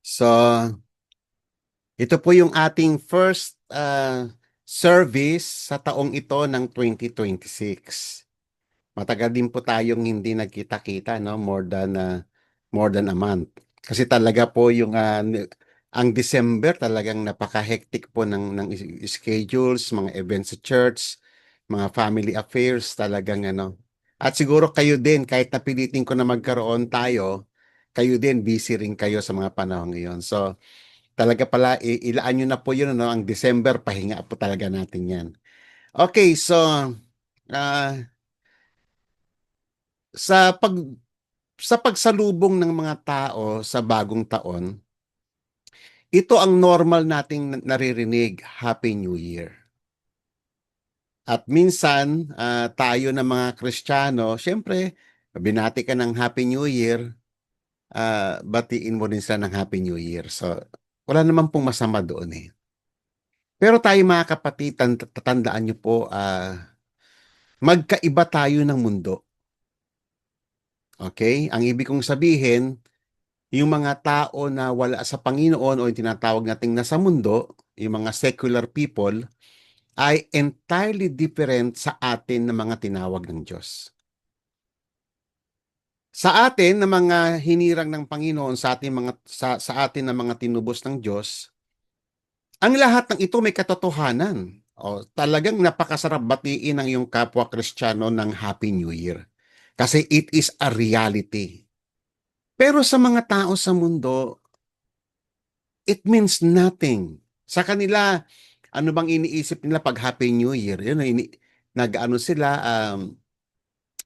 So, ito po yung ating first service sa taong ito ng 2026. Matagal din po tayong hindi nagkita-kita, no? More than a month. Kasi talaga po ang December talagang napaka-hectic po ng schedules, mga events sa church, mga family affairs talagang ano. At siguro kayo din, kahit napilitin ko na magkaroon tayo, kayo din busy rin kayo sa mga panahon ngayon. So, talaga pala, ilaan nyo na po yun, ano, ang December, pahinga po talaga natin yan. Okay, so, ah, sa pag sa pagsalubong ng mga tao sa bagong taon, ito ang normal nating naririnig, Happy New Year. At minsan, tayo na mga Kristiyano, syempre, binati ka ng Happy New Year, batiin mo rin sila ng Happy New Year. So, wala naman pong masama doon eh. Pero tayo mga kapatid, tatandaan niyo po, magkaiba tayo ng mundo. Okay? Ang ibig kong sabihin, yung mga tao na wala sa Panginoon o yung tinatawag nating nasa mundo, yung mga secular people, ay entirely different sa atin na mga tinawag ng Diyos. Sa atin na mga hinirang ng Panginoon, sa atin na mga tinubos ng Diyos, ang lahat ng ito may katotohanan. O, talagang napakasarap batiin ang iyong kapwa Kristiyano ng Happy New Year. Kasi it is a reality. Pero sa mga tao sa mundo, it means nothing. Sa kanila, ano bang iniisip nila pag Happy New Year? Yun, nag-ano sila,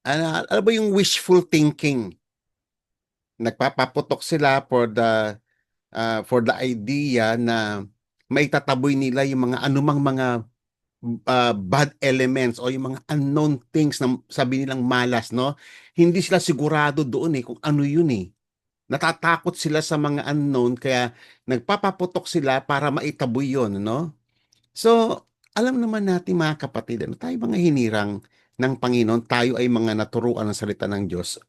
ano ba yung wishful thinking? Nagpapaputok sila for the idea na maitataboy nila yung mga anumang mga bad elements o yung mga unknown things na sabi nilang malas, no? Hindi sila sigurado doon kung ano yun eh. Natatakot sila sa mga unknown kaya nagpapaputok sila para maitaboy yon, no? So, alam naman natin mga kapatid, ano, tayo mga hinirang ng Panginoon, tayo ay mga naturuan ng salita ng Diyos.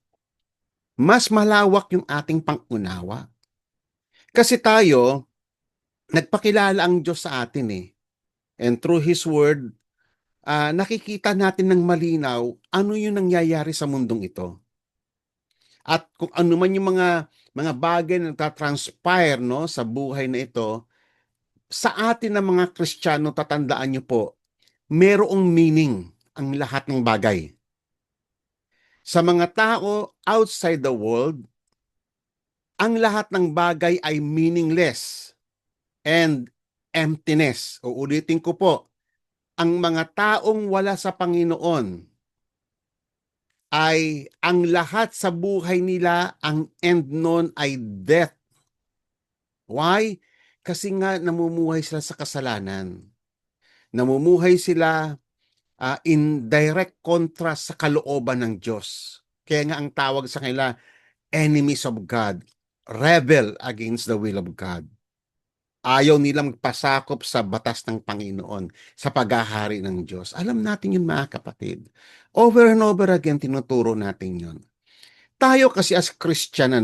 Mas malawak yung ating pangunawa. Kasi tayo, nagpakilala ang Diyos sa atin eh. And through His Word, nakikita natin ng malinaw ano yung nangyayari sa mundong ito. At kung ano man yung mga bagay na nagtatranspire, no, sa buhay na ito, sa atin na mga Kristiyano, tatandaan niyo po, merong meaning ang lahat ng bagay. Sa mga tao outside the world, ang lahat ng bagay ay meaningless and emptiness. Uulitin ko po, ang mga taong wala sa Panginoon ay ang lahat sa buhay nila, ang end nun ay death. Why? Kasi nga namumuhay sila sa kasalanan. Namumuhay sila in direct contrast sa kalooban ng Diyos. Kaya nga ang tawag sa kanila, enemies of God, rebel against the will of God. Ayaw nilang magpasakop sa batas ng Panginoon, sa paghahari ng Diyos. Alam natin yun mga kapatid. Over and over again, tinuturo natin yun. Tayo kasi as Christian,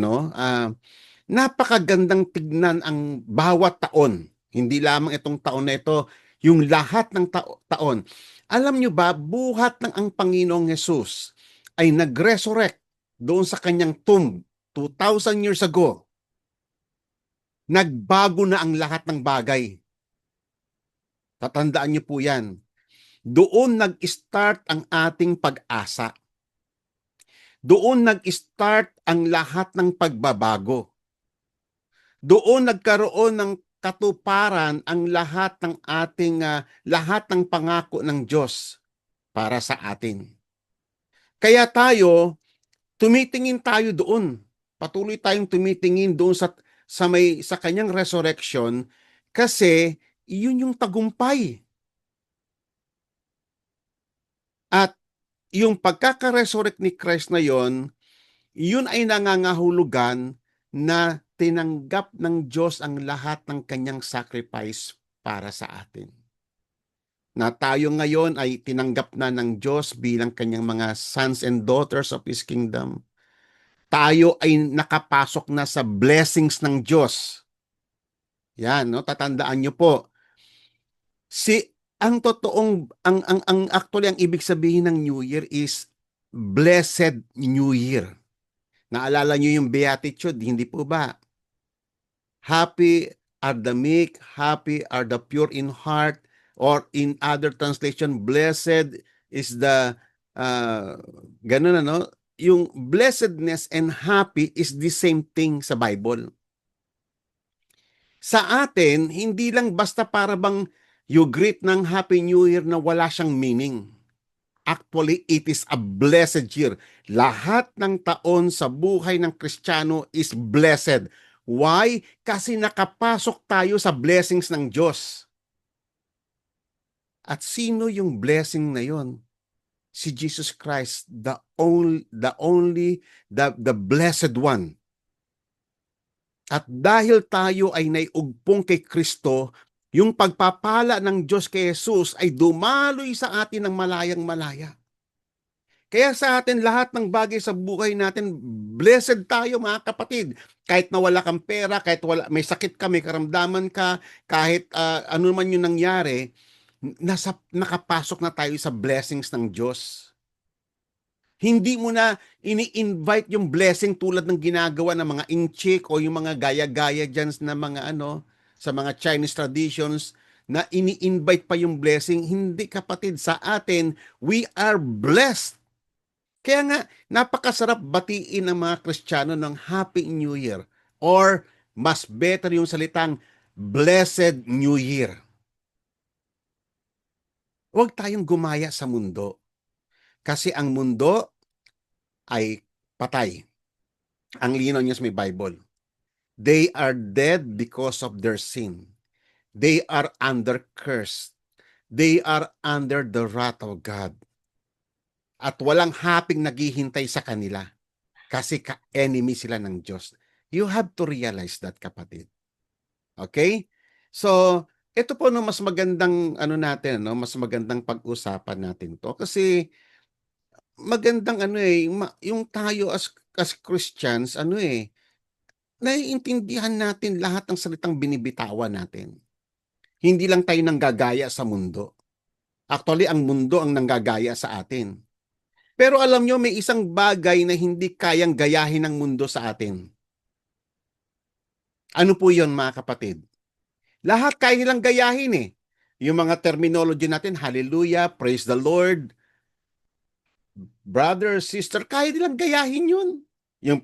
napakagandang tignan ang bawat taon. Hindi lamang itong taon na ito, yung lahat ng taon. Alam nyo ba, buhat ng ang Panginoong Yesus ay nag-resurrect doon sa kanyang tomb 2,000 years ago. Nagbago na ang lahat ng bagay. Tatandaan nyo po yan. Doon nag-start ang ating pag-asa. Doon nag-start ang lahat ng pagbabago. Doon nagkaroon ng katuparan ang lahat ng pangako ng Diyos para sa atin. Kaya tumitingin tayo doon. Patuloy tayong tumitingin doon sa kanyang resurrection kasi iyon yung tagumpay. At yung pagkaka-resurrect ni Christ na yun ay nangangahulugan na tinanggap ng Diyos ang lahat ng kanyang sacrifice para sa atin. Na tayo ngayon ay tinanggap na ng Diyos bilang kanyang mga sons and daughters of His kingdom. Tayo ay nakapasok na sa blessings ng Diyos. Yan, no? Tatandaan nyo po. Si ang totoong ang actually ang ibig sabihin ng New Year is Blessed New Year. Naalala nyo yung beatitude, hindi po ba? Happy are the meek, happy are the pure in heart, or in other translation, blessed is the ganun ano, yung blessedness and happy is the same thing sa Bible. Sa atin, hindi lang basta para bang you greet ng Happy New Year na wala siyang meaning. Actually, it is a blessed year. Lahat ng taon sa buhay ng Kristiyano is blessed. Why? Kasi nakapasok tayo sa blessings ng Diyos. At sino yung blessing na yon? Si Jesus Christ, the blessed one. At dahil tayo ay naiugpong kay Kristo, yung pagpapala ng Diyos kay Jesus ay dumaloy sa atin ng malayang-malaya. Kaya sa atin, lahat ng bagay sa buhay natin, blessed tayo mga kapatid. Kahit na wala kang pera, kahit may sakit ka, may karamdaman ka, kahit ano man yung nangyari, nakapasok na tayo sa blessings ng Diyos. Hindi mo na ini-invite yung blessing tulad ng ginagawa ng mga inchik o yung mga gaya-gaya dyan na mga sa mga Chinese traditions na ini-invite pa yung blessing. Hindi kapatid, sa atin, we are blessed. Kaya nga, napakasarap batiin ng mga Kristiyano ng Happy New Year or mas better yung salitang Blessed New Year. Huwag tayong gumaya sa mundo kasi ang mundo ay patay. Ang linaw niya sa may Bible. They are dead because of their sin. They are under curse. They are under the wrath of God. At walang haping naghihintay sa kanila kasi ka-enemy sila ng Diyos. You have to realize that, kapatid. Okay? So, ito po no mas magandang natin, no, mas magandang pag-usapan natin 'to kasi magandang yung tayo as Christians naiintindihan natin lahat ng salitang binibitawan natin. Hindi lang tayo nanggagaya sa mundo. Actually, ang mundo ang nanggagaya sa atin. Pero alam nyo, may isang bagay na hindi kayang gayahin ng mundo sa atin. Ano po yon mga kapatid? Lahat kaya nilang gayahin eh. Yung mga terminology natin, hallelujah, praise the Lord, brother, sister, kaya nilang gayahin yun. Yung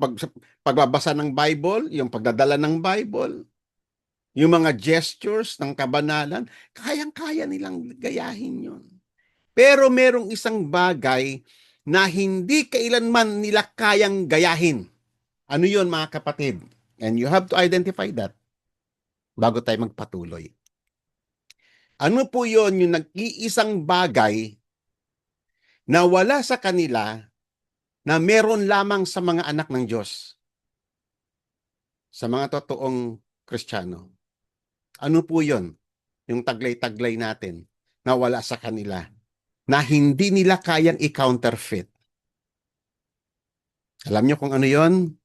pagbabasa ng Bible, yung pagdadala ng Bible, yung mga gestures ng kabanalan, kayang-kaya nilang gayahin yun. Pero merong isang bagay na hindi kailanman nila kayang gayahin. Ano yun mga kapatid? And you have to identify that bago tayo magpatuloy. Ano po yun yung nag-iisang bagay na wala sa kanila na meron lamang sa mga anak ng Diyos? Sa mga totoong Kristiyano. Ano po yun? Yung taglay-taglay natin na wala sa kanila na hindi nila kayang i-counterfeit. Alam nyo kung ano yon?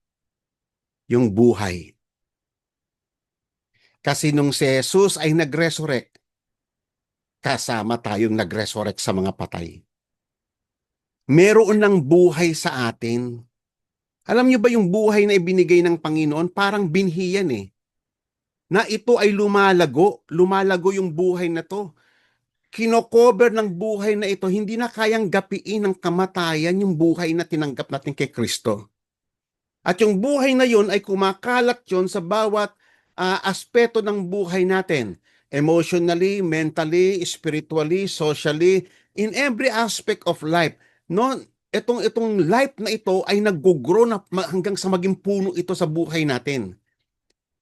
Yung buhay. Kasi nung si Jesus ay nag-resurrect, kasama tayong nag-resurrect sa mga patay. Meron ng buhay sa atin. Alam nyo ba yung buhay na ibinigay ng Panginoon? Parang binhi yan eh. Na ito ay lumalago. Lumalago yung buhay na to. Kinocover ng buhay na ito, hindi na kayang gapiin ng kamatayan yung buhay na tinanggap natin kay Kristo. At yung buhay na yun ay kumakalat yun sa bawat aspeto ng buhay natin. Emotionally, mentally, spiritually, socially, in every aspect of life. No, itong life na ito ay nag-grow na hanggang sa maging puno ito sa buhay natin.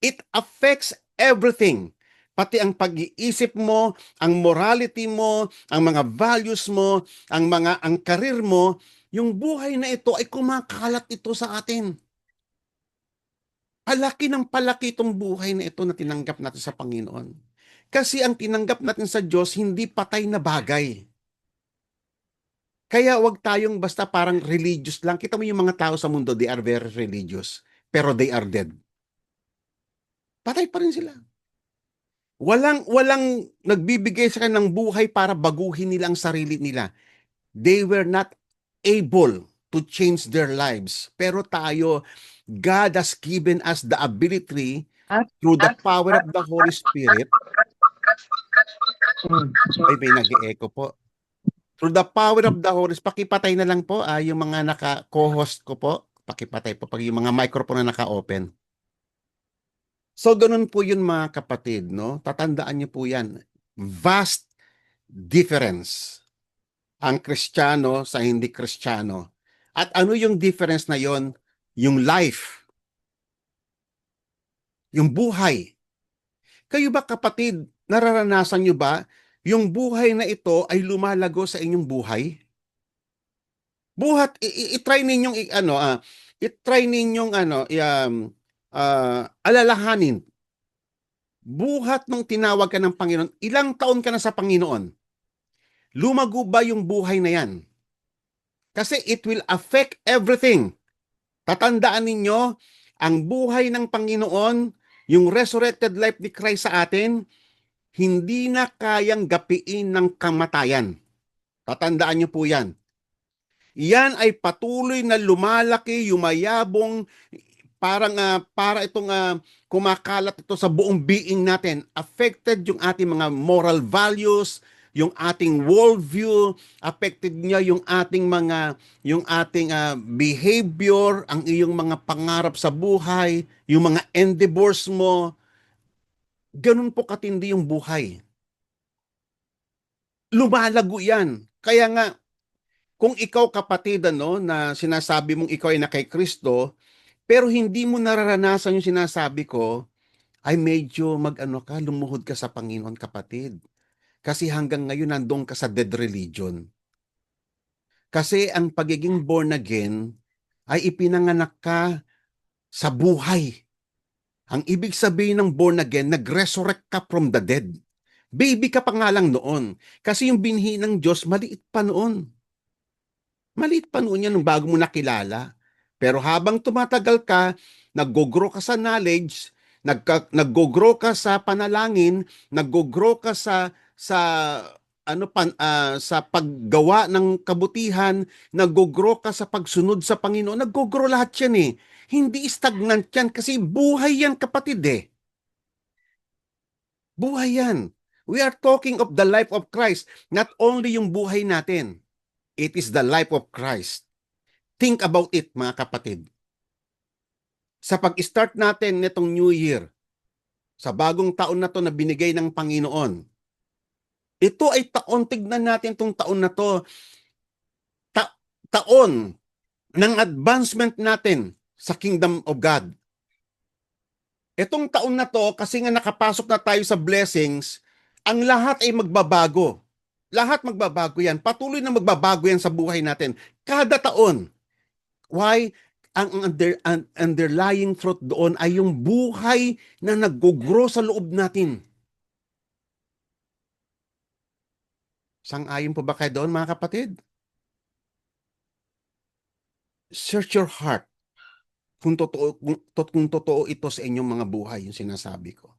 It affects everything. Pati ang pag-iisip mo, ang morality mo, ang mga values mo, ang karir mo, yung buhay na ito ay kumakalat ito sa atin. Palaki ng palaki itong buhay na ito na tinanggap natin sa Panginoon. Kasi ang tinanggap natin sa Diyos, hindi patay na bagay. Kaya wag tayong basta parang religious lang. Kita mo yung mga tao sa mundo, they are very religious. Pero they are dead. Patay pa rin sila. Walang nagbibigay sa kanila ng buhay para baguhin nila ang sarili nila. They were not able to change their lives. Pero tayo, God has given us the ability through the power of the Holy Spirit. Ay, may nag-echo po. Through the power of the Holy Spirit, pakipatay na lang po yung mga naka-co-host ko po. Pakipatay po pag yung mga microphone na naka-open. So, ganun po yun mga kapatid, no? Tatandaan niyo po yan. Vast difference ang Kristiyano sa hindi Kristiyano. At ano yung difference na yon? Yung life, yung buhay. Kayo ba kapatid, nararanasan nyo ba yung buhay na ito ay lumalago sa inyong buhay? Buhat, i-try ninyong i-try ninyong alalahanin. Buhat nung tinawag ka ng Panginoon, ilang taon ka na sa Panginoon? Lumago ba yung buhay na yan? Kasi it will affect everything. Tatandaan ninyo, ang buhay ng Panginoon, yung resurrected life ni Christ sa atin, hindi na kayang gapiin ng kamatayan. Tatandaan niyo po yan. Yan ay patuloy na lumalaki, yumayabong, para itong kumakalat ito sa buong being natin. Affected yung ating mga moral values, yung ating worldview, affected niya yung ating behavior, ang iyong mga pangarap sa buhay, yung mga endeavors mo. Ganun po katindi yung buhay. Lumalago yan. Kaya nga, kung ikaw kapatid na sinasabi mong ikaw ay na kay Kristo, pero hindi mo nararanasan yung sinasabi ko, ay medyo lumuhod ka sa Panginoon kapatid. Kasi hanggang ngayon nandun ka sa dead religion. Kasi ang pagiging born again ay ipinanganak ka sa buhay. Ang ibig sabihin ng born again, nag-resurrect ka from the dead. Baby ka pa nga lang noon. Kasi yung binhi ng Diyos, maliit pa noon. Maliit pa noon yan nung bago mo nakilala. Pero habang tumatagal ka, nag-grow ka sa knowledge, nag-grow ka sa panalangin, nag-grow ka sa sa paggawa ng kabutihan, nag-grow ka sa pagsunod sa Panginoon, nag-grow lahat yan eh. Hindi stagnant yan kasi buhay yan kapatid eh. Buhay yan. We are talking of the life of Christ, not only yung buhay natin. It is the life of Christ. Think about it, mga kapatid. Sa pag-start natin nitong New Year, sa bagong taon na to na binigay ng Panginoon, ito ay taon, tignan natin itong taon na to, taon ng advancement natin sa Kingdom of God. Itong taon na to, kasi nga nakapasok na tayo sa blessings, ang lahat ay magbabago. Lahat magbabago yan. Patuloy na magbabago yan sa buhay natin. Kada taon. Why? Ang underlying truth doon ay yung buhay na nag-grow sa loob natin. Sang-ayon po ba kayo doon, mga kapatid? Search your heart kung totoo ito sa inyong mga buhay, yung sinasabi ko.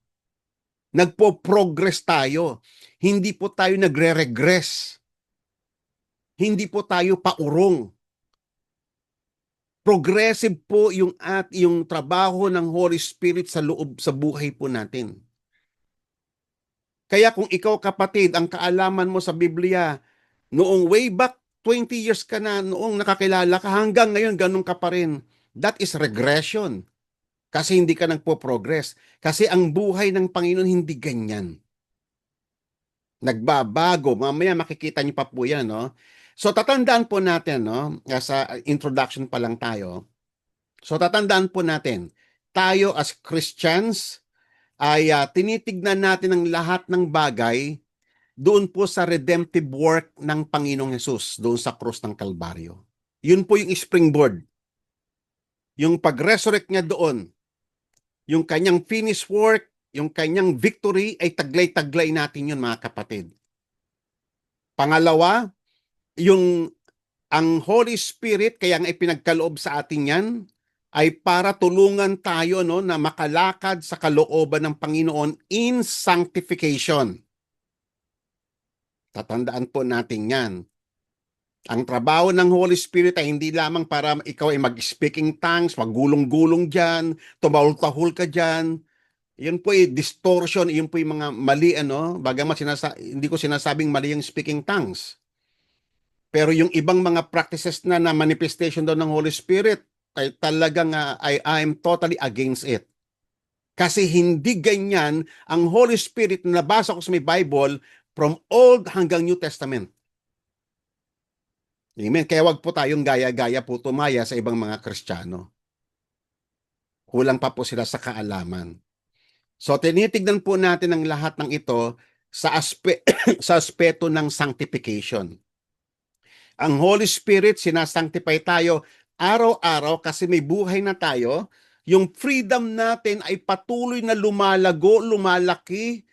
Nagpo-progress tayo. Hindi po tayo nagre-regress. Hindi po tayo paurong. Progressive po yung trabaho ng Holy Spirit sa loob sa buhay po natin. Kaya kung ikaw kapatid, ang kaalaman mo sa Biblia, noong way back 20 years ka na, noong nakakilala ka, hanggang ngayon ganun ka pa rin. That is regression. Kasi hindi ka nagpo-progress. Kasi ang buhay ng Panginoon hindi ganyan. Nagbabago. Mamaya makikita niyo pa po yan, no? So tatandaan po natin, no? Sa introduction pa lang tayo. So tatandaan po natin, tayo as Christians ay tinitignan natin ang lahat ng bagay doon po sa redemptive work ng Panginoong Hesus, doon sa krus ng Kalbaryo. Yun po yung springboard. Yung pag-resurrect niya doon, yung kanyang finished work, yung kanyang victory ay taglay-taglay natin yun, mga kapatid. Pangalawa, ang Holy Spirit, kaya nga ipinagkaloob sa atin yan, ay para tulungan tayo no, na makalakad sa kalooban ng Panginoon in sanctification. Tatandaan po natin yan. Ang trabaho ng Holy Spirit ay hindi lamang para ikaw ay mag-speaking tongues, maggulong-gulong dyan, tumahol-tahol ka dyan. Yun po ay distortion, yun po yung mga mali, ano, bagamat hindi ko sinasabing mali yung speaking tongues. Pero yung ibang mga practices na manifestation daw ng Holy Spirit, ay talagang I am totally against it. Kasi hindi ganyan ang Holy Spirit na nabasa ko sa may Bible from Old hanggang New Testament. Amen. Kaya wag po tayong gaya-gaya po tumaya sa ibang mga Kristiyano. Kulang pa po sila sa kaalaman. So tinitignan po natin ang lahat ng ito sa aspeto ng sanctification. Ang Holy Spirit, sinasanctify tayo araw-araw kasi may buhay na tayo. Yung freedom natin ay patuloy na lumalago, lumalaki,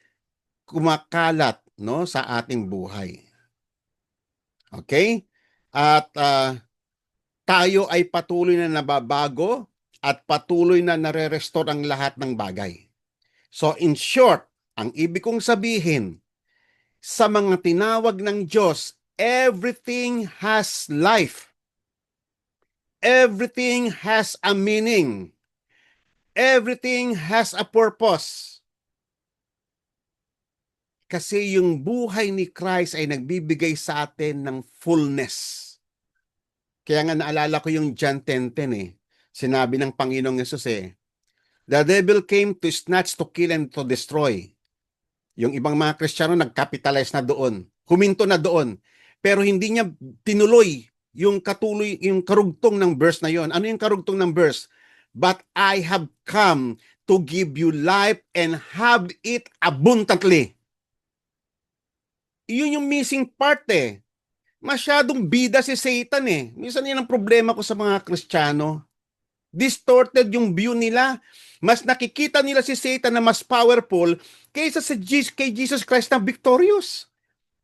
kumakalat no, sa ating buhay. Okay? At tayo ay patuloy na nababago at patuloy na nare-restore ang lahat ng bagay. So in short, ang ibig kong sabihin, sa mga tinawag ng Diyos, everything has life. Everything has a meaning. Everything has a purpose. Kasi yung buhay ni Christ ay nagbibigay sa atin ng fullness. Kaya nga naalala ko yung John 10:10 eh. Sinabi ng Panginoong Yesus eh, the devil came to snatch, to kill, and to destroy. Yung ibang mga Kristiyano nag-capitalize na doon. Huminto na doon. Pero hindi niya tinuloy yung karugtong ng verse na yon. Ano yung karugtong ng verse? But I have come to give you life and have it abundantly. Yun yung missing part eh. Masyadong bida si Satan eh. Minsan yan ang problema ko sa mga Kristiyano. Distorted yung view nila. Mas nakikita nila si Satan na mas powerful kaysa kay Jesus Christ na victorious.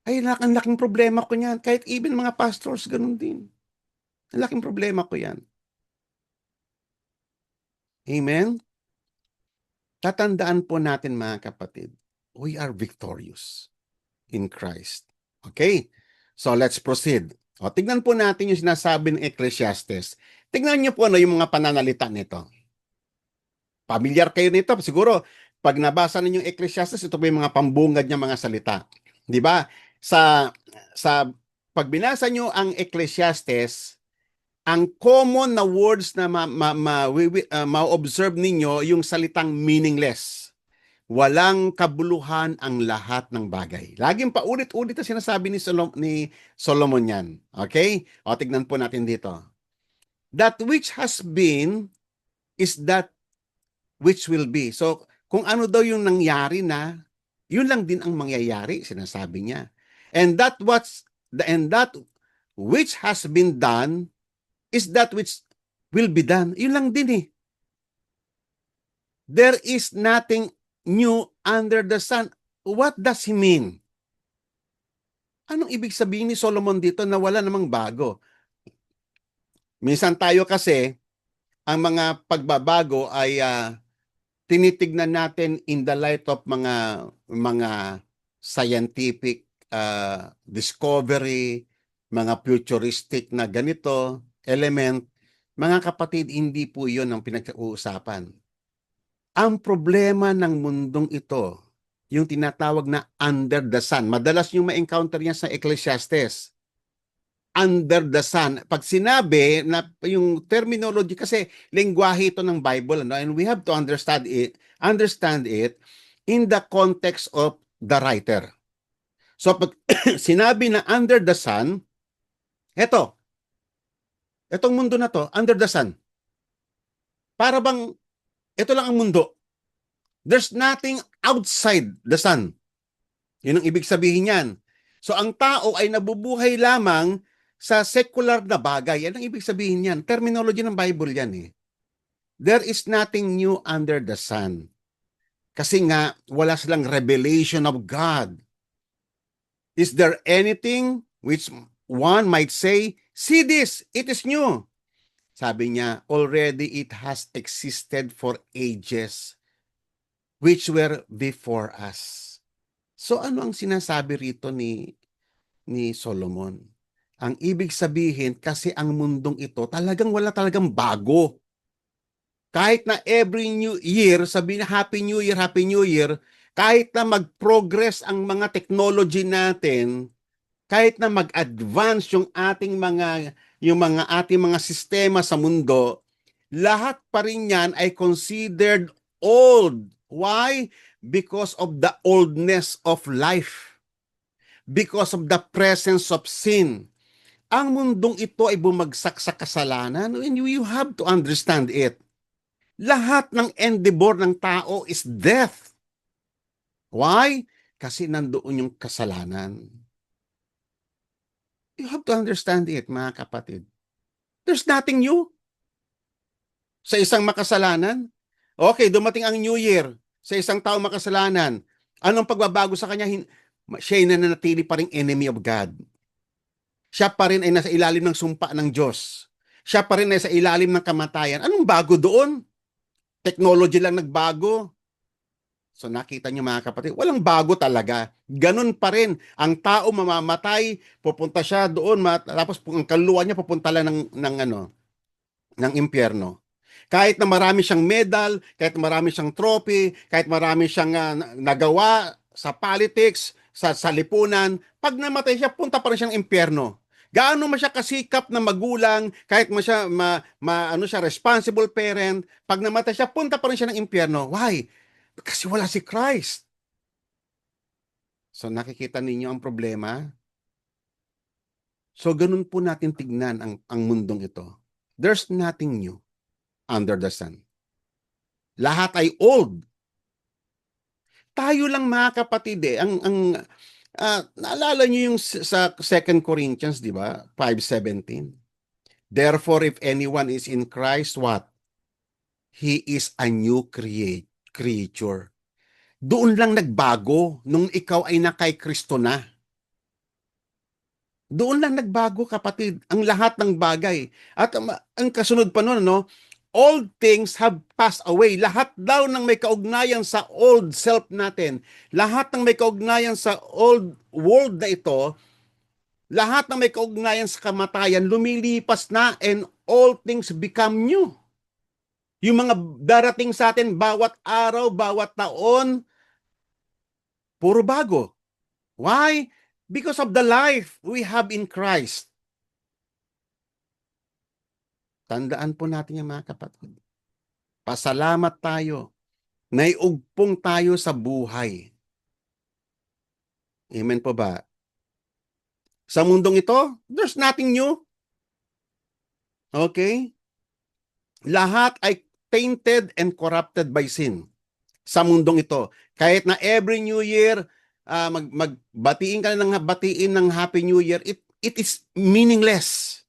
Ay, ang laking problema ko yan. Kahit even mga pastors, ganun din. Ang laking problema ko yan. Amen? Tatandaan po natin mga kapatid, we are victorious in Christ. Okay? So let's proceed. O, tignan po natin yung sinasabi ng Ecclesiastes. Tignan niyo po ano yung mga pananalita nito. Pamilyar kayo nito. Siguro, pag nabasa ninyo yung Ecclesiastes, ito po yung mga pambungad niya mga salita. Di ba? Sa pag binasa nyo ang Ecclesiastes, ang common na words na ma-observe ninyo yung salitang meaningless. Walang kabuluhan ang lahat ng bagay. Laging paulit-ulit na sinasabi ni Solomon yan. Okay? O, tignan po natin dito. That which has been is that which will be. So, kung ano daw yung nangyari na, yun lang din ang mangyayari, sinasabi niya. And that which has been done is that which will be done. Yun lang din eh. There is nothing new under the sun. What does he mean? Anong ibig sabihin ni Solomon dito na wala namang bago? Minsan tayo kasi, ang mga pagbabago ay tinitignan natin in the light of mga scientific discovery, mga futuristic na ganito, element. Mga kapatid, hindi po yun ang pinag-uusapan. Ang problema ng mundong ito, yung tinatawag na under the sun. Madalas yung ma-encounter niya sa Ecclesiastes. Under the sun. Pag sinabi na yung terminology, kasi lengguwahe ito ng Bible, ano? And we have to understand it in the context of the writer. So pag sinabi na under the sun, etong mundo na to, under the sun. Para bang ito lang ang mundo. There's nothing outside the sun. Yun ang ibig sabihin niyan. So ang tao ay nabubuhay lamang sa secular na bagay. Yan ang ibig sabihin niyan. Terminology ng Bible yan eh. There is nothing new under the sun. Kasi nga, wala silang revelation of God. Is there anything which one might say, see this, it is new. Sabi niya, already it has existed for ages, which were before us. So ano ang sinasabi rito ni Solomon? Ang ibig sabihin, kasi ang mundong ito, wala talagang bago. Kahit na every New Year, sabi na Happy New Year, Happy New Year, kahit na mag-progress ang mga technology natin, kahit na mag-advance yung mga ating mga sistema sa mundo, lahat pa rin yan ay considered old. Why? Because of the oldness of life. Because of the presence of sin. Ang mundong ito ay bumagsak sa kasalanan, and you have to understand it. Lahat ng endeavor ng tao is death. Why? Kasi nandoon yung kasalanan. You have to understand it, mga kapatid. There's nothing new sa isang makasalanan. Okay, dumating ang New Year sa isang tao makasalanan. Anong pagbabago sa kanya? Siya ay nananatili pa rin enemy of God. Siya pa rin ay nasa ilalim ng sumpa ng Diyos. Siya pa rin ay sa ilalim ng kamatayan. Anong bago doon? Technology lang nagbago. So nakita niyo mga kapatid, walang bago talaga. Ganun pa rin. Ang tao mamamatay, pupunta siya doon, tapos ang kaluluwa niya pupunta lang ng impyerno. Kahit na marami siyang medal, kahit marami siyang trophy, kahit marami siyang nagawa sa politics, sa lipunan, pag namatay siya, punta pa rin siyang impyerno. Gaano man siya kasikap na magulang, kahit mo siya ano siya responsible parent, pag namatay siya, punta pa rin siya ng impyerno. Why? Kasi wala si Christ. So nakikita ninyo ang problema? So ganun po natin tignan ang mundong ito. There's nothing new under the sun. Lahat ay old. Tayo lang mga kapatid naalala niyo yung sa 2 Corinthians, di ba? 5:17. Therefore, if anyone is in Christ, what? He is a new creature. Doon lang nagbago nung ikaw ay na kay Kristo na. Doon lang nagbago, kapatid, ang lahat ng bagay. At ang kasunod pa nun, old things have passed away. Lahat daw ng may kaugnayan sa old self natin, lahat ng may kaugnayan sa old world na ito, lahat ng may kaugnayan sa kamatayan, lumilipas na, and all things become new. Yung mga darating sa atin, bawat araw, bawat taon, puro bago. Why? Because of the life we have in Christ. Tandaan po natin yung mga kapatid. Pasalamat tayo. Naiugpong tayo sa buhay. Amen po ba? Sa mundong ito, there's nothing new. Okay? Lahat ay tainted and corrupted by sin sa mundong ito. Kahit na every New Year, magbatiin ka ng batiin ng Happy New Year, it is meaningless.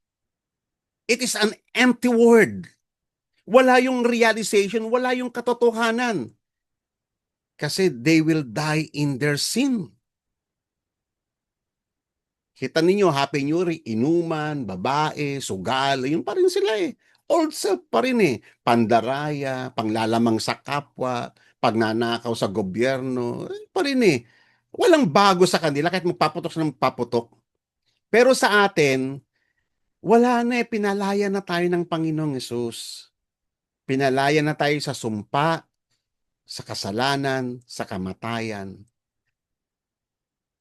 It is an empty word. Wala yung realization, wala yung katotohanan. Kasi they will die in their sin. Kita ninyo, Happy New Year, inuman, babae, sugal, yun pa rin sila eh. Old self pa rin eh. Pandaraya, panglalamang sa kapwa, pagnanakaw sa gobyerno, pa rin eh. Walang bago sa kanila kahit magpaputok sa magpaputok. Pero sa atin, wala na eh. Pinalaya na tayo ng Panginoong Hesus. Pinalaya na tayo sa sumpa, sa kasalanan, sa kamatayan.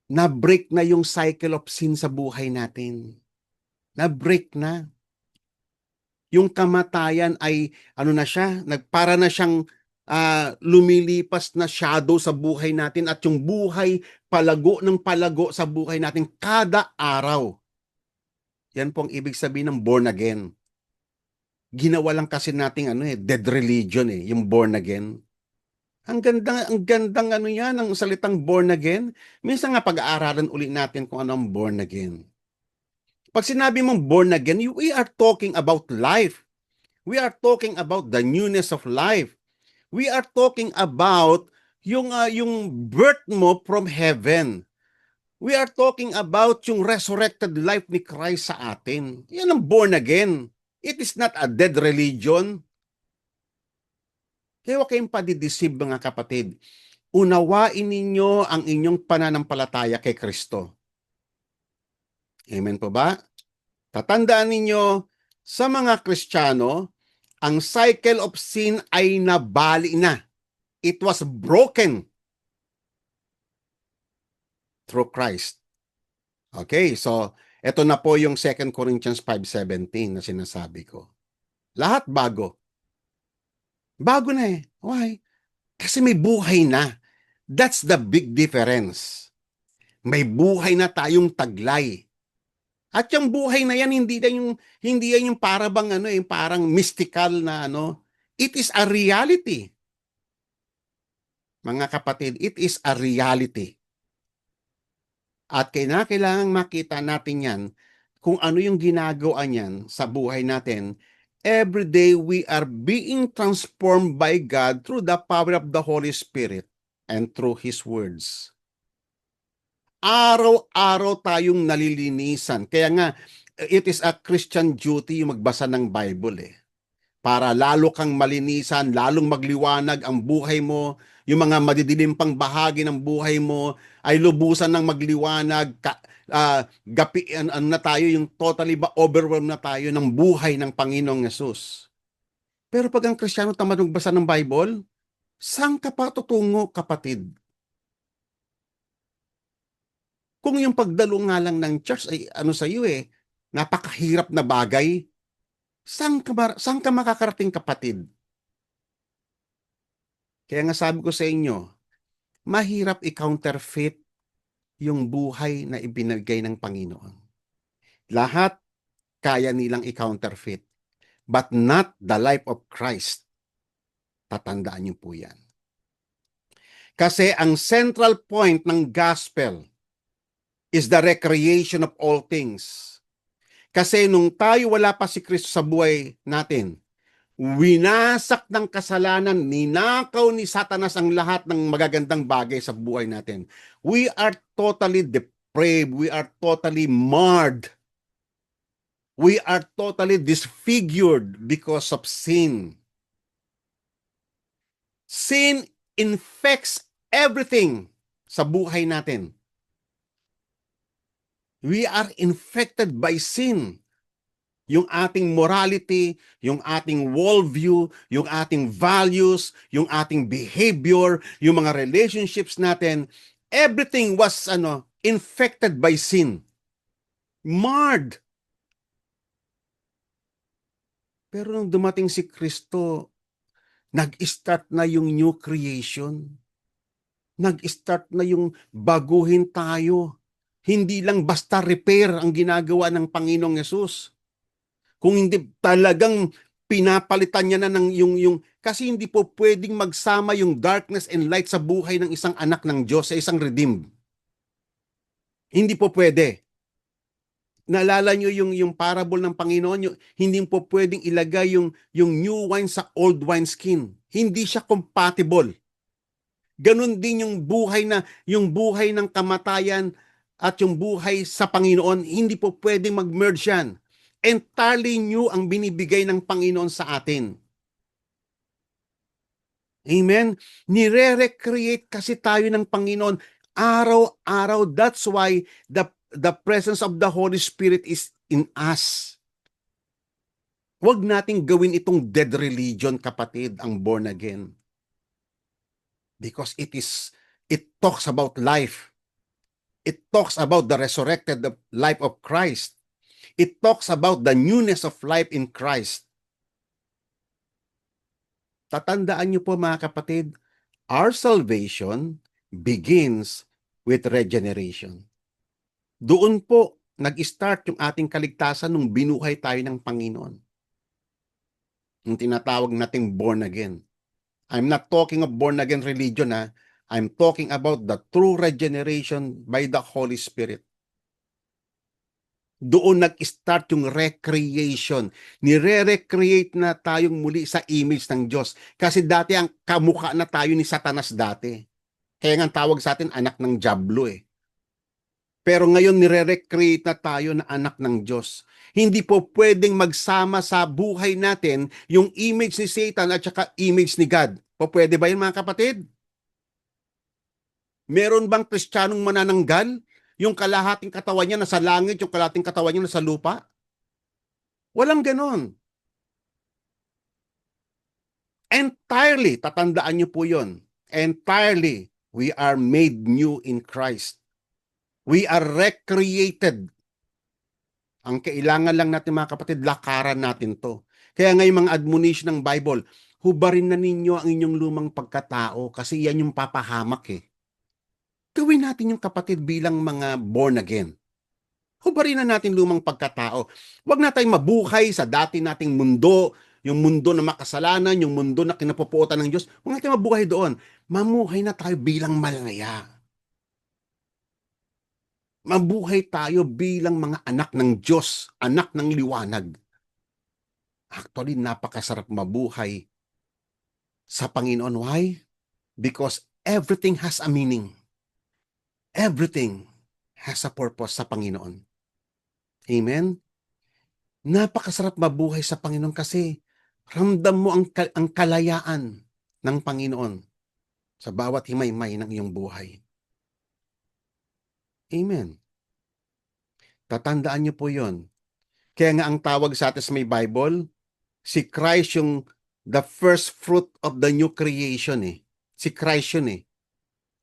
Na-break na yung cycle of sin sa buhay natin. Na-break na. Yung kamatayan ay, na siya, para na siyang lumilipas na shadow sa buhay natin, at yung buhay palago ng palago sa buhay natin kada araw. Yan po ang ibig sabihin ng born again. Ginawa lang kasi nating dead religion yung born again. Ang gandang yan, ang salitang born again. Minsan nga pag-aaralan uli natin kung ano ang born again. Pag sinabi mong born again, we are talking about life. We are talking about the newness of life. We are talking about yung birth mo from heaven. We are talking about yung resurrected life ni Christ sa atin. Yan ang born again. It is not a dead religion. Kaya huwag kayong padideceive mga kapatid. Unawain ninyo ang inyong pananampalataya kay Kristo. Amen po ba? Tatandaan ninyo, sa mga Kristiyano, ang cycle of sin ay nabali na. It was broken through Christ. Okay, so ito na po yung 2 Corinthians 5:17 na sinasabi ko. Lahat bago. Bago na eh. Why? Kasi may buhay na. That's the big difference. May buhay na tayong taglay. At yung buhay na yan, hindi yan yung para bang parang mystical na ano. It is a reality. Mga kapatid, it is a reality. At kailangang makita natin yan kung ano yung ginagawa niyan sa buhay natin. Every day we are being transformed by God through the power of the Holy Spirit and through His words. Araw-araw tayong nalilinisan. Kaya nga, it is a Christian duty yung magbasa ng Bible eh. Para lalo kang malinisan, lalong magliwanag ang buhay mo, yung mga madidilim pang bahagi ng buhay mo ay lubusan ng magliwanag, ano na tayo, yung totally overwhelmed na tayo ng buhay ng Panginoong Yesus. Pero pag ang Kristiyano tamad magbasa ng Bible, saan ka pa tutungo, kapatid? Kung yung pagdalo nga lang ng church ay ano sa iyo napakahirap na bagay, saan ka makakarating, kapatid? Kaya nga sabi ko sa inyo, mahirap i-counterfeit yung buhay na ibinigay ng Panginoon. Lahat kaya nilang i-counterfeit, but not the life of Christ. Tatandaan niyo po yan. Kasi ang central point ng gospel is the recreation of all things. Kasi nung tayo wala pa si Kristo sa buhay natin, winasak ng kasalanan, ninakaw ni Satanas ang lahat ng magagandang bagay sa buhay natin. We are totally depraved. We are totally marred. We are totally disfigured because of sin. Sin infects everything sa buhay natin. We are infected by sin. Yung ating morality, yung ating worldview, yung ating values, yung ating behavior, yung mga relationships natin, everything was infected by sin. Marred. Pero nung dumating si Kristo, nag-start na yung new creation. Nag-start na yung baguhin tayo. Hindi lang basta repair ang ginagawa ng Panginoong Yesus. Kung hindi talagang pinapalitan niya na ng yung kasi hindi po pwedeng magsama yung darkness and light sa buhay ng isang anak ng Diyos, sa isang redeemed. Hindi po pwede. Naalala niyo yung parable ng Panginoon, hindi po pwedeng ilagay yung new wine sa old wine skin. Hindi siya compatible. Ganon din yung buhay ng kamatayan at yung buhay sa Panginoon, hindi po pwedeng mag-merge yan. Entirely new ang binibigay ng Panginoon sa atin. Amen? Nire-recreate kasi tayo ng Panginoon araw-araw. That's why the presence of the Holy Spirit is in us. Huwag nating gawin itong dead religion, kapatid, ang born again. Because it talks about life. It talks about the resurrected life of Christ. It talks about the newness of life in Christ. Tatandaan niyo po, mga kapatid, our salvation begins with regeneration. Doon po nag-start yung ating kaligtasan nung binuhay tayo ng Panginoon. Yung tinatawag nating born again. I'm not talking of born again religion I'm talking about the true regeneration by the Holy Spirit. Doon nag-start yung recreation. Nire-recreate na tayong muli sa image ng Diyos. Kasi dati ang kamukha na tayo ni Satanas dati. Kaya nga tawag sa atin anak ng Diablo . Pero ngayon nire-recreate na tayo na anak ng Diyos. Hindi po pwedeng magsama sa buhay natin yung image ni Satan at saka image ni God. Po pwede ba yun mga kapatid? Meron bang Kristiyanong manananggal? Yung kalahating katawan niya nasa langit, yung kalahating katawan niya nasa lupa? Walang ganon. Entirely, tatandaan niyo po yun. Entirely, we are made new in Christ. We are recreated. Ang kailangan lang natin mga kapatid, lakaran natin to. Kaya ngayon mga admonition ng Bible, hubarin na ninyo ang inyong lumang pagkatao kasi yan yung papahamak eh. Gawin natin yung kapatid bilang mga born again. Hubarin na natin lumang pagkatao. Huwag na tayong mabuhay sa dati nating mundo, yung mundo na makasalanan, yung mundo na kinapupuotan ng Diyos. Huwag na tayong mabuhay doon. Mamuhay na tayo bilang malaya. Mabuhay tayo bilang mga anak ng Diyos, anak ng liwanag. Actually, napakasarap mabuhay sa Panginoon. Why? Because everything has a meaning. Everything has a purpose sa Panginoon. Amen? Napakasarap mabuhay sa Panginoon kasi ramdam mo ang kalayaan ng Panginoon sa bawat himay-may ng iyong buhay. Amen. Tatandaan niyo po yon. Kaya nga ang tawag sa atin sa may Bible, si Christ yung the first fruit of the new creation eh. Si Christ yun eh.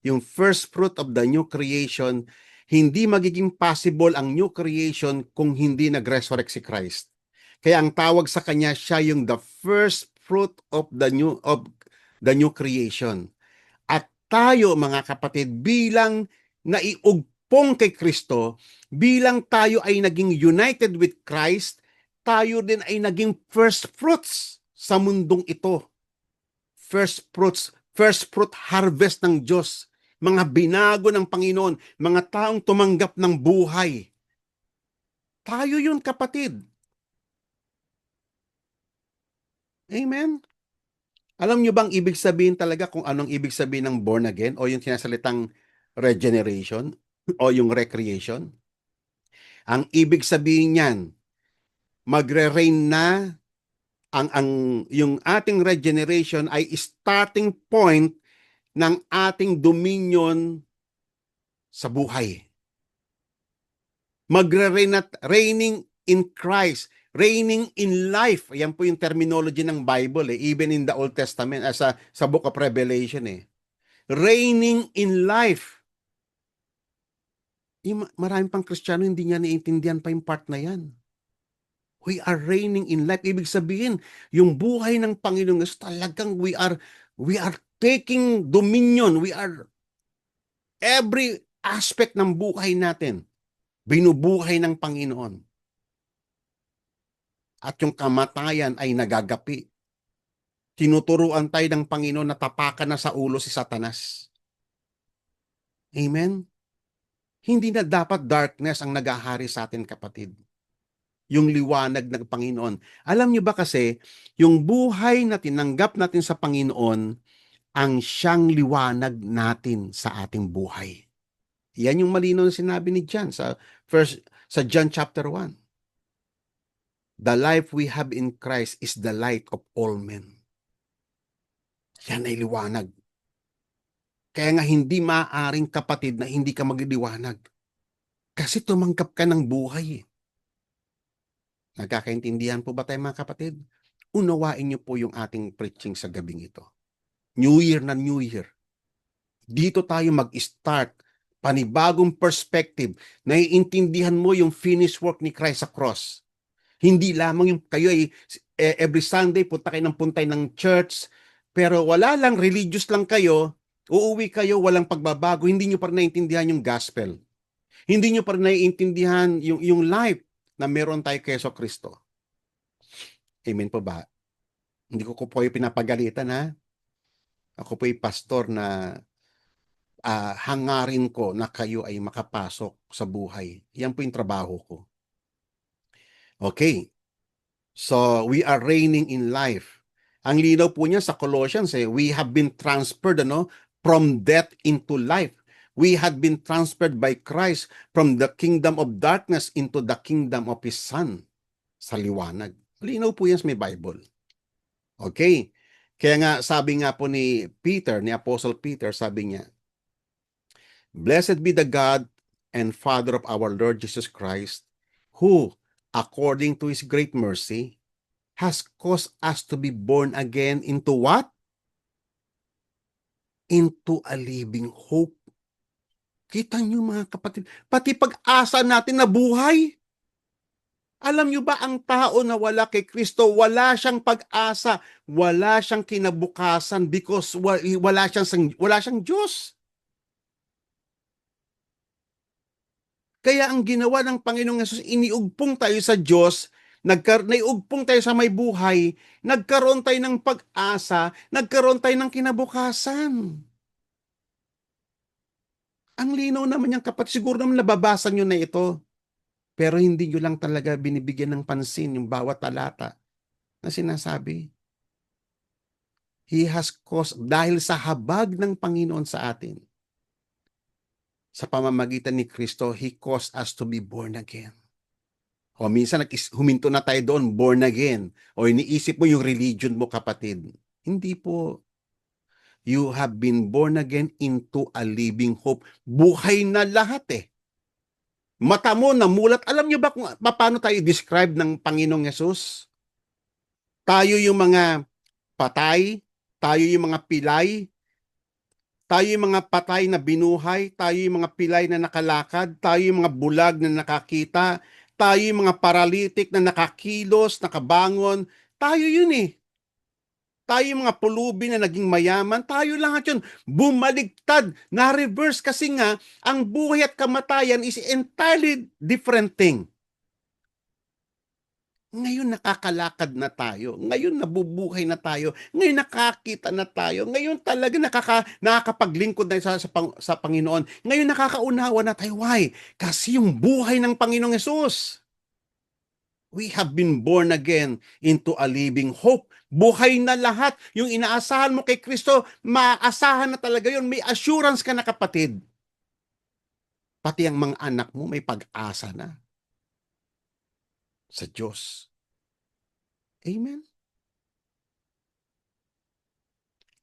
Yung first fruit of the new creation, hindi magiging possible ang new creation kung hindi nag-resurrect si Christ. Kaya ang tawag sa kanya, siya yung the first fruit of the new creation. At tayo mga kapatid, bilang naiugpong kay Kristo, bilang tayo ay naging united with Christ, tayo din ay naging first fruits sa mundong ito. First fruit harvest ng Diyos, mga binago ng Panginoon, mga taong tumanggap ng buhay. Tayo yun kapatid. Amen? Alam nyo bang ibig sabihin talaga kung anong ibig sabihin ng born again o yung sinasalitang regeneration o yung recreation? Ang ibig sabihin niyan, magre-reign na ang yung ating regeneration ay starting point ng ating dominion sa buhay. Magre-reign at reigning in Christ, reigning in life. Yan po yung terminology ng Bible eh, even in the Old Testament sa Book of Revelation eh. Reigning in life. Maraming pang Kristiyano hindi niya naiintindihan pa yung part na yan. We are reigning in life. Ibig sabihin, yung buhay ng Panginoon is talagang we are taking dominion. We are every aspect ng buhay natin. Binubuhay ng Panginoon. At yung kamatayan ay nagagapi. Tinuturuan tayo ng Panginoon na tapakan na sa ulo si Satanas. Amen? Hindi na dapat darkness ang nagahari sa atin, kapatid. Yung liwanag ng Panginoon. Alam niyo ba kasi, yung buhay na tinanggap natin sa Panginoon, ang siyang liwanag natin sa ating buhay. Yan yung malinaw na sinabi ni John sa John chapter 1. The life we have in Christ is the light of all men. Yan ay liwanag. Kaya nga hindi maaaring kapatid na hindi ka magliliwanag. Kasi tumanggap ka ng buhay. Nagkakaintindihan po ba tayo mga kapatid? Unawain niyo po yung ating preaching sa gabing ito. New Year na New Year. Dito tayo mag-start. Panibagong perspective. Naiintindihan mo yung finished work ni Christ sa cross. Hindi lamang yung kayo ay every Sunday punta kayo ng puntay ng church, pero wala lang, religious lang kayo, uuwi kayo, walang pagbabago, hindi nyo pa rin naiintindihan yung gospel. Hindi nyo pa rin naiintindihan yung life na meron tayo kay Yesu Kristo. Amen po ba? Hindi ko po yung pinapagalitan ha. Ako po yung pastor na hangarin ko na kayo ay makapasok sa buhay. Yan po yung trabaho ko. Okay. So, we are reigning in life. Ang linaw po niya sa Colossians, we have been transferred from death into life. We had been transferred by Christ from the kingdom of darkness into the kingdom of His Son. Sa liwanag. Linaw po yan sa may Bible. Okay. Kaya nga, sabi nga po ni Peter, ni Apostle Peter, sabi niya, Blessed be the God and Father of our Lord Jesus Christ, who, according to His great mercy, has caused us to be born again into what? Into a living hope. Kita niyo mga kapatid, pati pag-asa natin na buhay. Alam niyo ba ang tao na wala kay Kristo, wala siyang pag-asa, wala siyang kinabukasan because wala siyang Diyos. Kaya ang ginawa ng Panginoong Hesus, iniugpong tayo sa Diyos, naiugpong tayo sa may buhay, nagkaroon tayo ng pag-asa, nagkaroon tayo ng kinabukasan. Ang linaw naman yung kapatid, siguro naman nababasa nyo na ito. Pero hindi nyo lang talaga binibigyan ng pansin yung bawat talata na sinasabi. He has caused, dahil sa habag ng Panginoon sa atin, sa pamamagitan ni Kristo, He caused us to be born again. O minsan huminto na tayo doon, born again. O iniisip mo yung religion mo, kapatid. Hindi po. You have been born again into a living hope. Buhay na lahat eh. Mata mo namulat. Alam niyo ba kung paano tayo describe ng Panginoong Yesus? Tayo yung mga patay, tayo yung mga pilay, tayo yung mga patay na binuhay, tayo yung mga pilay na nakalakad, tayo yung mga bulag na nakakita, tayo yung mga paralitik na nakakilos, nakabangon. Tayo yun eh. Tayo yung mga pulubi na naging mayaman, tayo lahat yun. Bumaligtad, na-reverse kasi nga, ang buhay at kamatayan is entirely different thing. Ngayon nakakalakad na tayo. Ngayon nabubuhay na tayo. Ngayon nakakita na tayo. Ngayon talaga nakakapaglingkod na sa Panginoon. Ngayon nakakaunawa na tayo. Why? Kasi yung buhay ng Panginoong Hesus. We have been born again into a living hope. Buhay na lahat. Yung inaasahan mo kay Kristo, maasahan na talaga yun. May assurance ka na, kapatid. Pati ang mga anak mo may pag-asa na sa Diyos. Amen?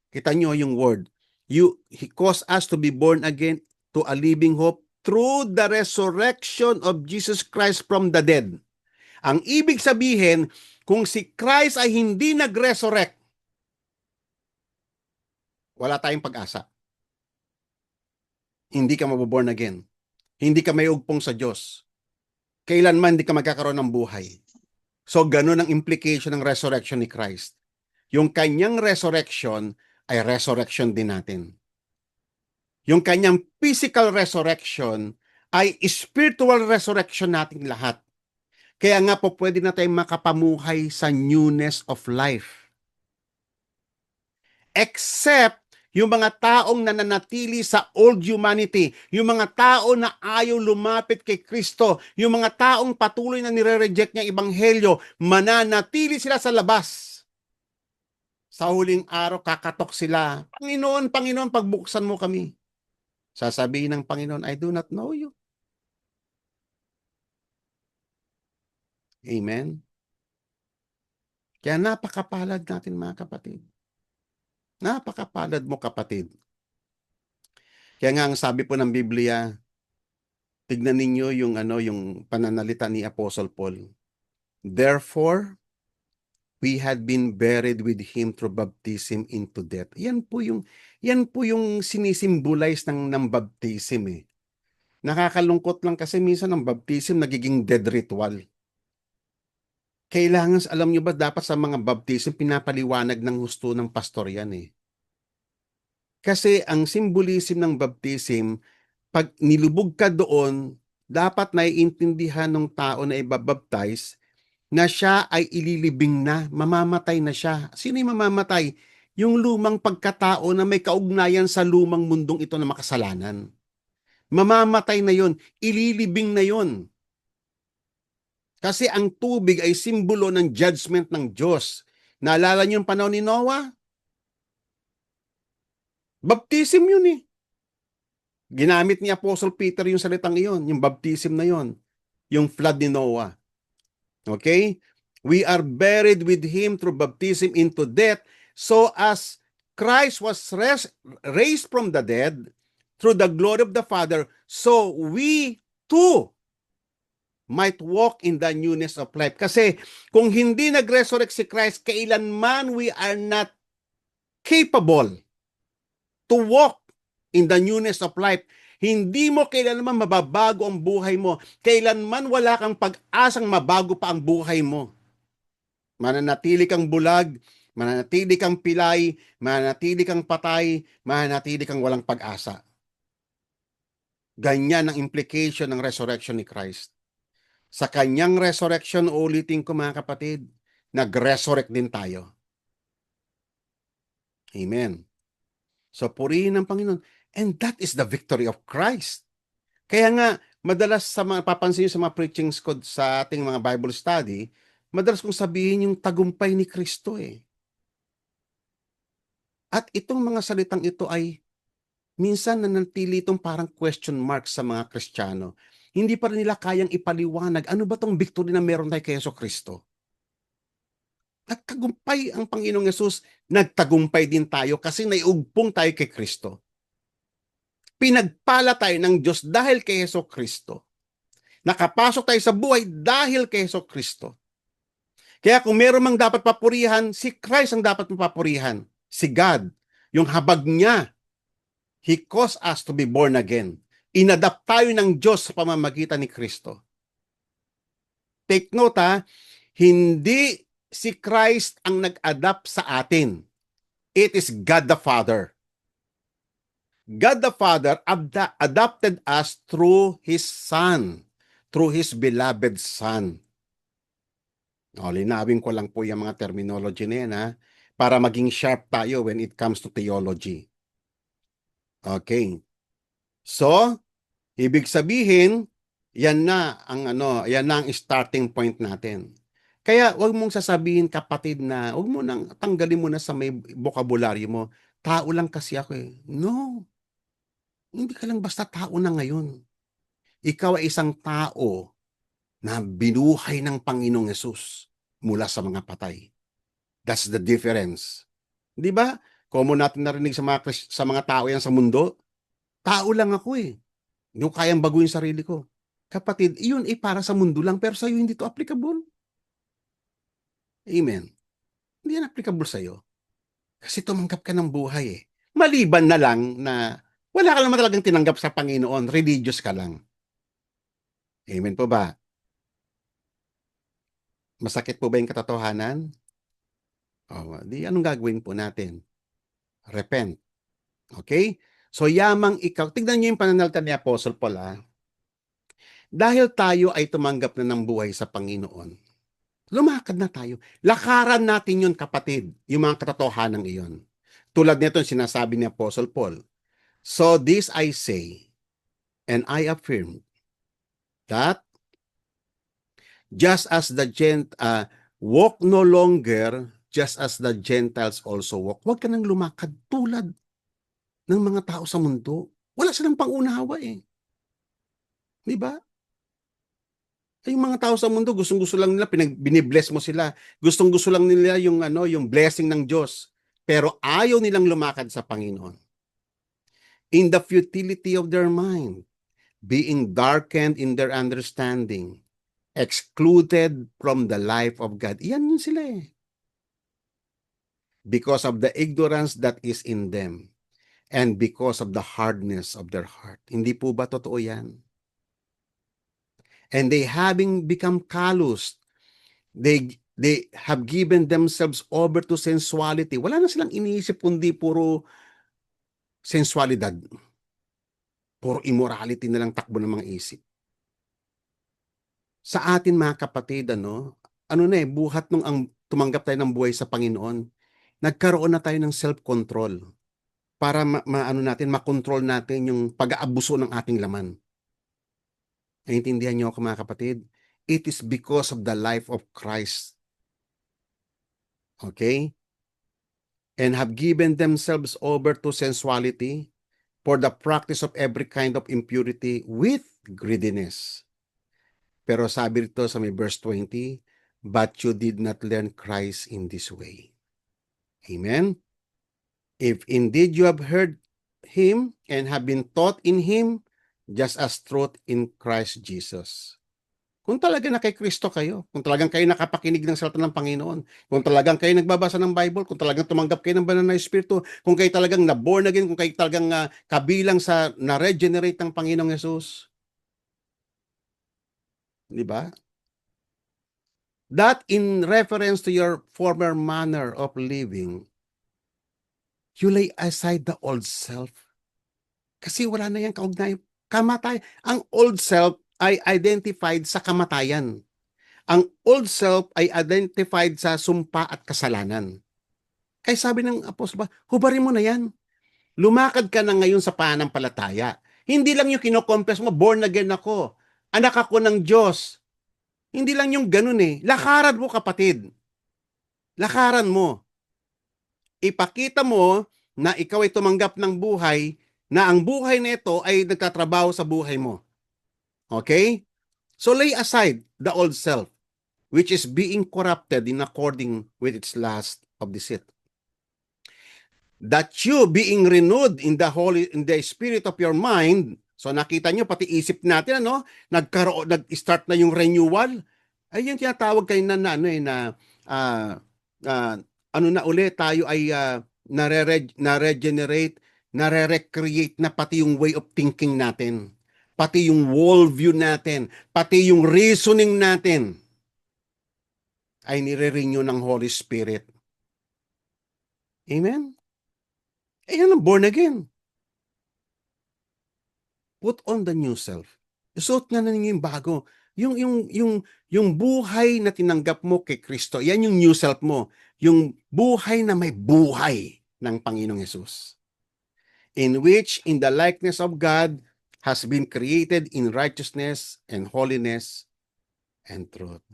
Kita nyo yung word. He caused us to be born again to a living hope through the resurrection of Jesus Christ from the dead. Ang ibig sabihin, kung si Christ ay hindi nag-resurrect, wala tayong pag-asa. Hindi ka mabuborn again. Hindi ka may ugpong sa Diyos. Kailanman hindi ka magkakaroon ng buhay. So, ganun ang implication ng resurrection ni Christ. Yung kanyang resurrection ay resurrection din natin. Yung kanyang physical resurrection ay spiritual resurrection nating lahat. Kaya nga po pwede na tayong makapamuhay sa newness of life. Except yung mga taong nananatili sa old humanity, yung mga tao na ayaw lumapit kay Kristo, yung mga taong patuloy na nire-reject niya ibanghelyo, mananatili sila sa labas. Sa huling araw, kakatok sila, Panginoon, Panginoon, pagbuksan mo kami. Sasabihin ng Panginoon, I do not know you. Amen? Kaya napakapalad natin, mga kapatid. Napakapalad mo, kapatid. Kaya nga ang sabi po ng Biblia, tignan ninyo yung pananalita ni Apostle Paul. Therefore, we had been buried with him through baptism into death. Yan po yung sinisimbolize ng baptism eh. Nakakalungkot lang kasi minsan ang baptism nagiging dead ritual. Kailangan, alam nyo ba, dapat sa mga baptism, pinapaliwanag ng husto ng pastor yan eh. Kasi ang symbolism ng baptism, pag nilubog ka doon, dapat naiintindihan ng tao na ibabaptize na siya ay ililibing na, mamamatay na siya. Sino yung mamamatay? Yung lumang pagkatao na may kaugnayan sa lumang mundong ito na makasalanan. Mamamatay na yon, ililibing na yon. Kasi ang tubig ay simbolo ng judgment ng Diyos. Naalala niyo yung panahon ni Noah? Baptism yun eh. Ginamit ni Apostle Peter yung salitang iyon, yung baptism na yon, yung flood ni Noah. Okay? We are buried with Him through baptism into death, so as Christ was raised from the dead through the glory of the Father, so we too might walk in the newness of life. Kasi kung hindi nag-resurrect si Christ, kailanman we are not capable to walk in the newness of life. Hindi mo kailanman mababago ang buhay mo. Kailanman wala kang pag-asang mabago pa ang buhay mo. Mananatili kang bulag, mananatili kang pilay, mananatili kang patay, mananatili kang walang pag-asa. Ganyan ang implication ng resurrection ni Christ. Sa kanyang resurrection, ulitin ko mga kapatid, nag-resurrect din tayo. Amen. So purihin ng Panginoon. And that is the victory of Christ. Kaya nga, madalas sa mga papansin sa mga preachings ko sa ating mga Bible study, madalas kong sabihin yung tagumpay ni Kristo eh. At itong mga salitang ito ay minsan nanatili itong parang question mark sa mga Kristiyano. Hindi pa rin nila kayang ipaliwanag ano ba tong victory na meron tayo kay Jesucristo. Nagtagumpay ang Panginoong Yesus, nagtagumpay din tayo kasi naiugpong tayo kay Kristo. Pinagpala tayo ng Diyos dahil kay Jesucristo. Nakapasok tayo sa buhay dahil kay Jesucristo. Kaya kung meron mang dapat papurihan, si Christ ang dapat papurihan. Si God. Yung habag niya. He caused us to be born again. Inadapt tayo ng Diyos sa pamamagitan ni Kristo. Take note ha, hindi si Christ ang nag-adapt sa atin. It is God the Father. God the Father adopted us through His Son, through His beloved Son. O, linawin ko lang po yung mga terminology na yan ha, para maging sharp tayo when it comes to theology. Okay. So, ibig sabihin, yan na ang starting point natin. Kaya wag mong sasabihin kapatid na, wag mo nang tanggalin mo na sa may vocabulary mo, tao lang kasi ako eh. No. Hindi ka lang basta tao na ngayon. Ikaw ay isang tao na binuhay ng Panginoong Yesus mula sa mga patay. That's the difference. 'Di ba? Common natin narinig sa mga tao yan sa mundo. Tao lang ako eh. Hindi ko kayang baguhin sarili ko. Kapatid, iyon ay para sa mundo lang pero sa iyo hindi to applicable. Amen. Hindi yan applicable sa iyo. Kasi tumanggap ka ng buhay eh. Maliban na lang na wala ka naman talagang tinanggap sa Panginoon, religious ka lang. Amen po ba? Masakit po ba yung katotohanan? O, di anong gagawin po natin? Repent. Okay? So, yamang ikaw, tignan niyo yung pananalita ni Apostle Paul dahil tayo ay tumanggap na ng buhay sa Panginoon, lumakad na tayo. Lakaran natin yun, kapatid, yung mga katotohanan iyon. Tulad nito sinasabi ni Apostle Paul, so this I say, and I affirm, that just as the walk no longer just as the Gentiles also walk. Huwag ka nang lumakad tulad ng mga tao sa mundo. Wala silang pangunawa eh. Di ba? Yung mga tao sa mundo, gustong-gusto lang nila, binibless mo sila. Gustong-gusto lang nila yung blessing ng Diyos. Pero ayaw nilang lumakad sa Panginoon. In the futility of their mind, being darkened in their understanding, excluded from the life of God. Yan yun sila eh. Because of the ignorance that is in them, and because of the hardness of their heart. Hindi po ba totoo yan? And they having become calloused, they have given themselves over to sensuality. Wala na silang iniisip kundi puro sensualidad. Puro immorality na lang takbo ng mga isip. Sa atin mga kapatid, buhat nung tumanggap tayo ng buhay sa Panginoon, nagkaroon na tayo ng self-control para makontrol natin yung pag-aabuso ng ating laman. Naintindihan niyo ako mga kapatid? It is because of the life of Christ. Okay? And have given themselves over to sensuality. for the practice of every kind of impurity with greediness. Pero sabi rito sa may verse 20, but you did not learn Christ in this way. Amen? If indeed you have heard Him and have been taught in Him, just as truth in Christ Jesus. Kung talaga na kay Kristo kayo, kung talagang kayo nakapakinig ng salita ng Panginoon, kung talagang kayo nagbabasa ng Bible, kung talagang tumanggap kayo ng banal na Espiritu, kung kayo talagang na-born again, kung kayo talagang kabilang sa na-regenerate ng Panginoong Yesus. Di ba? That in reference to your former manner of living, you lay aside the old self. Kasi wala na yung kaugnay. Kamatay. Ang old self ay identified sa kamatayan. Ang old self ay identified sa sumpa at kasalanan. Kaya sabi ng apostol, hubarin mo na yan. Lumakad ka na ngayon sa pananampalataya. Hindi lang yung kinokompes mo, born again ako. Anak ako ng Diyos. Hindi lang yung ganun eh. Lakaran mo kapatid. Lakaran mo. Ipakita mo na ikaw ay tumanggap ng buhay, na ang buhay na ito ay nagtatrabaho sa buhay mo. Okay? So lay aside the old self, which is being corrupted in according with its lust of deceit. That you being renewed in the spirit of your mind. So nakita nyo pati isip natin nag-start na yung renewal. Ay yung tinatawag kayo na tayo ay na-regenerate, na-recreate na pati yung way of thinking natin, pati yung worldview natin, pati yung reasoning natin ay nire-renew ng Holy Spirit. Amen? Yan ang born again. Put on the new self. Isuot nga na ninyo yung bago. Yung buhay na tinanggap mo kay Kristo, yan yung new self mo. Yung buhay na may buhay ng Panginoong Yesus. In which, in the likeness of God, has been created in righteousness and holiness and truth.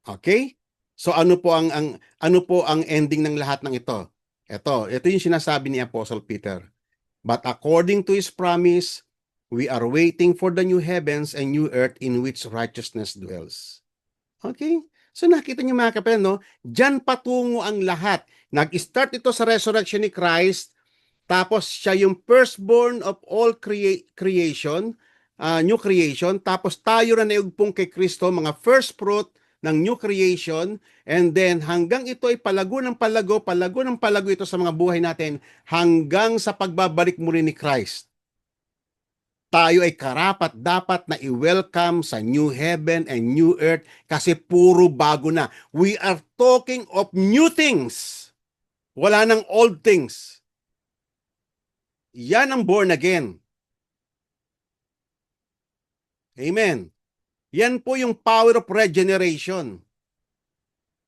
Okay? So ano po ang ending ng lahat ng ito? Ito yung sinasabi ni Apostle Peter. But according to His promise, we are waiting for the new heavens and new earth in which righteousness dwells. Okay? So nakita niyo mga kapatid, no? Diyan patungo ang lahat. Nag-start ito sa resurrection ni Christ, tapos siya yung firstborn of all creation, new creation, tapos tayo na naugpong kay Kristo, mga first fruit ng new creation, and then hanggang ito ay palago ng palago ito sa mga buhay natin, hanggang sa pagbabalik muli ni Christ. Tayo ay karapat dapat na i-welcome sa new heaven and new earth kasi puro bago na. We are talking of new things. Wala nang old things. Yan ang born again. Amen. Yan po yung power of regeneration.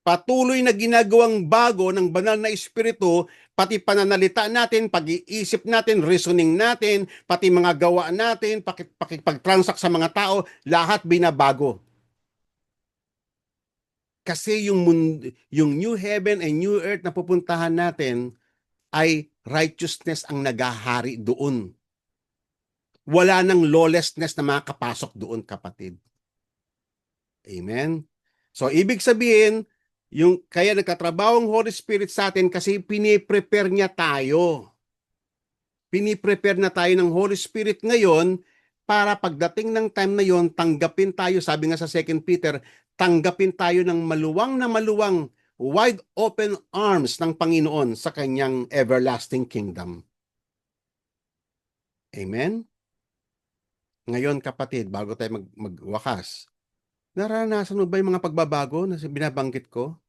Patuloy na ginagawang bago ng banal na Espiritu, pati pananalita natin, pag-iisip natin, reasoning natin, pati mga gawa natin, pakipag-transact sa mga tao, lahat binabago. Kasi yung new heaven and new earth na pupuntahan natin ay righteousness ang nagahari doon. Wala nang lawlessness na makakapasok doon, kapatid. Amen? So, ibig sabihin, kaya nagtatrabaho ang Holy Spirit sa atin kasi piniprepare niya tayo. Piniprepare na tayo ng Holy Spirit ngayon para pagdating ng time na yon, tanggapin tayo, sabi nga sa 2 Peter, tanggapin tayo ng maluwang na maluwang, wide open arms ng Panginoon sa kanyang everlasting kingdom. Amen? Ngayon kapatid, bago tayo magwakas, nararanasan mo ba yung mga pagbabago na binabanggit ko?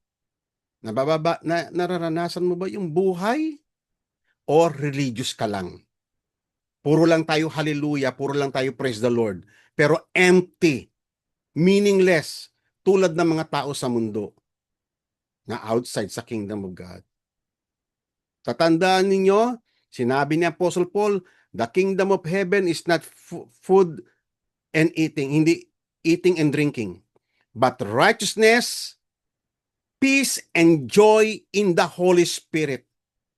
Nararanasan mo ba yung buhay o religious ka lang? Puro lang tayo hallelujah, puro lang tayo praise the Lord, pero empty, meaningless, tulad ng mga tao sa mundo na outside sa kingdom of God. Tatandaan ninyo, sinabi ni Apostle Paul, the kingdom of heaven is not food and eating, hindi eating and drinking, but righteousness, peace, and joy in the Holy Spirit.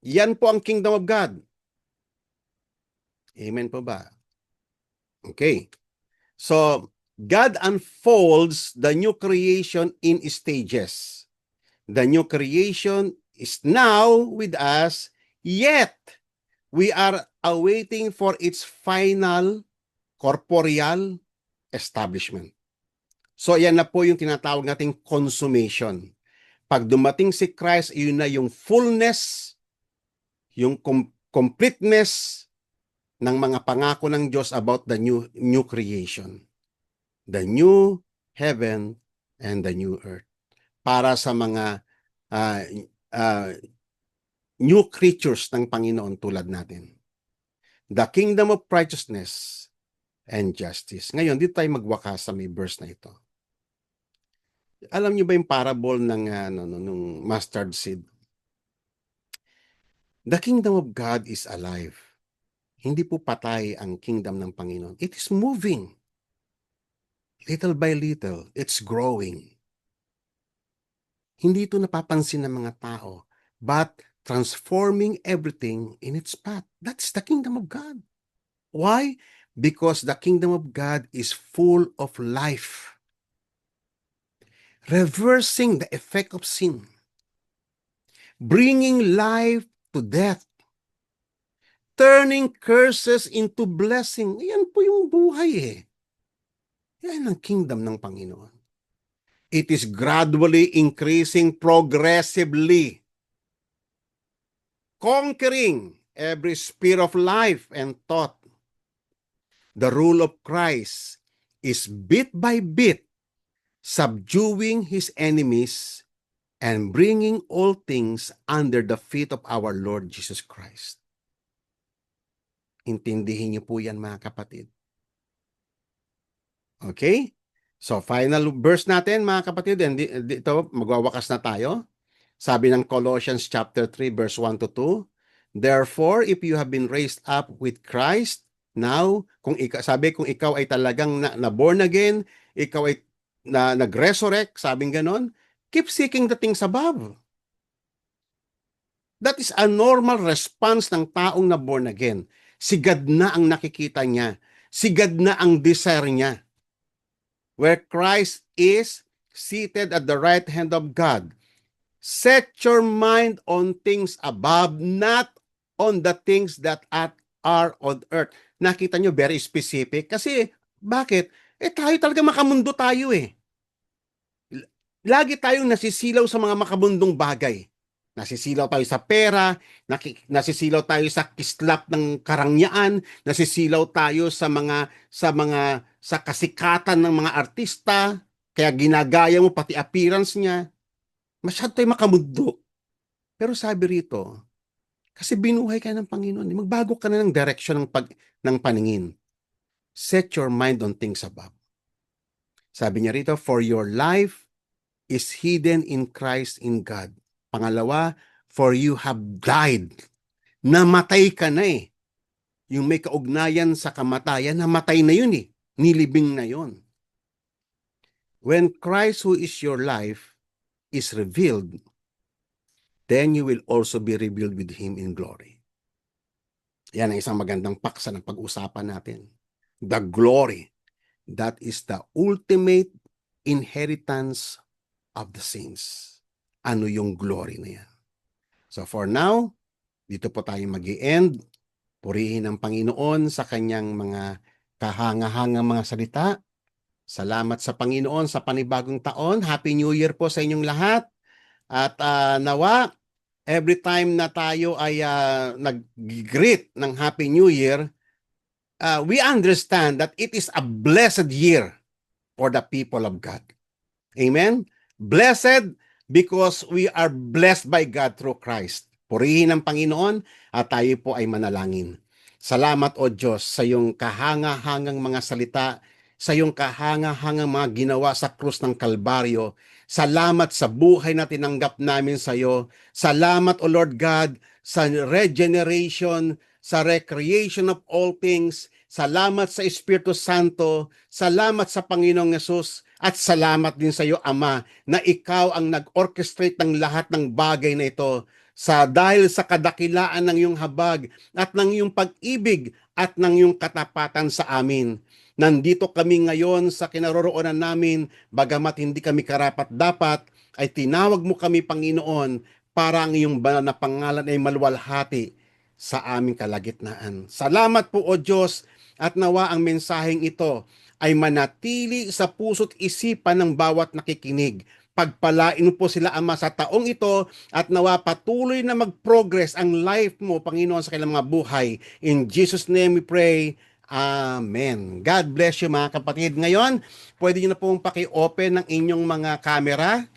Yan po ang kingdom of God. Amen po ba? Okay. So, God unfolds the new creation in stages. The new creation is now with us, yet we are awaiting for its final corporeal establishment. So, yan na po yung tinatawag nating consummation. Pag dumating si Christ, yun na yung fullness, yung completeness ng mga pangako ng Diyos about the new creation. The new heaven and the new earth. Para sa mga uh, uh, new creatures ng Panginoon tulad natin. The kingdom of righteousness and justice. Ngayon, dito tayo magwakas sa may verse na ito. Alam niyo ba yung parable ng nung mustard seed? The kingdom of God is alive. Hindi po patay ang kingdom ng Panginoon. It is moving. Little by little, it's growing. Hindi ito napapansin ng mga tao, but transforming everything in its path. That's the kingdom of God. Why? Because the kingdom of God is full of life. Reversing the effect of sin. Bringing life to death. Turning curses into blessing. Yan po yung buhay eh. Yan ang kingdom ng Panginoon. It is gradually increasing progressively. Conquering every sphere of life and thought. The rule of Christ is bit by bit subduing his enemies and bringing all things under the feet of our Lord Jesus Christ. Intindihin niyo po yan mga kapatid. Okay? So final verse natin mga kapatid, and dito magwawakas na tayo. Sabi ng Colossians chapter 3 verse 1 to 2, therefore if you have been raised up with Christ, now kung ikaw ay talagang na born again, ikaw ay nag-resurrect, sabing ganon, keep seeking the things above. That is a normal response ng taong na born again. Sigad na ang nakikita niya. Sigad na ang desire niya. Where Christ is seated at the right hand of God. Set your mind on things above, not on the things that are on earth. Nakita nyo, very specific. Kasi, bakit? Tayo talaga makamundo tayo eh. Lagi tayong nasisilaw sa mga makabundong bagay. Nasisilaw tayo sa pera, nasisilaw tayo sa kislap ng karangyaan, nasisilaw tayo sa kasikatan ng mga artista, kaya ginagaya mo pati appearance niya. Masyado tayo makamundo. Pero sabi rito, kasi binuhay ka ng Panginoon, magbago ka na ng direction ng paningin. Set your mind on things above. Sabi niya rito, for your life is hidden in Christ in God. Pangalawa, for you have died. Namatay ka na eh. Yung may kaugnayan sa kamatayan, namatay na yun eh. Nilibing na yun. When Christ who is your life is revealed, then you will also be revealed with Him in glory. Yan ang isang magandang paksa ng pag-usapan natin. The glory. That is the ultimate inheritance of the saints. Ano yung glory na yan? So for now, dito po tayo mag-i-end. Purihin ang Panginoon sa kanyang mga kahanga-hangang mga salita. Salamat sa Panginoon sa panibagong taon. Happy New Year po sa inyong lahat. At nawa, every time na tayo ay nag-greet ng Happy New Year, we understand that it is a blessed year for the people of God. Amen? Blessed because we are blessed by God through Christ. Purihin ang Panginoon at tayo po ay manalangin. Salamat o Diyos sa iyong kahanga-hangang mga salita, sa iyong kahanga-hangang mga ginawa sa krus ng Kalbaryo. Salamat sa buhay na tinanggap namin sa iyo. Salamat o Lord God sa regeneration, sa recreation of all things. Salamat sa Espiritu Santo. Salamat sa Panginoong Yesus. At salamat din sa iyo, Ama, na ikaw ang nag-orchestrate ng lahat ng bagay na ito. dahil sa kadakilaan ng iyong habag at ng iyong pag-ibig at ng iyong katapatan sa amin. Nandito kami ngayon sa kinaroroonan namin, bagamat hindi kami karapat-dapat, ay tinawag mo kami, Panginoon, para ang iyong banal na pangalan ay maluwalhati sa aming kalagitnaan. Salamat po, O Diyos, at nawa ang mensaheng ito ay manatili sa puso't isipan ng bawat nakikinig. Pagpalain mo po sila, Ama, sa taong ito at nawa patuloy na mag-progress ang life mo, Panginoon, sa kanilang mga buhay. In Jesus' name we pray. Amen. God bless you, mga kapatid. Ngayon, pwede nyo na pong paki-open ng inyong mga camera.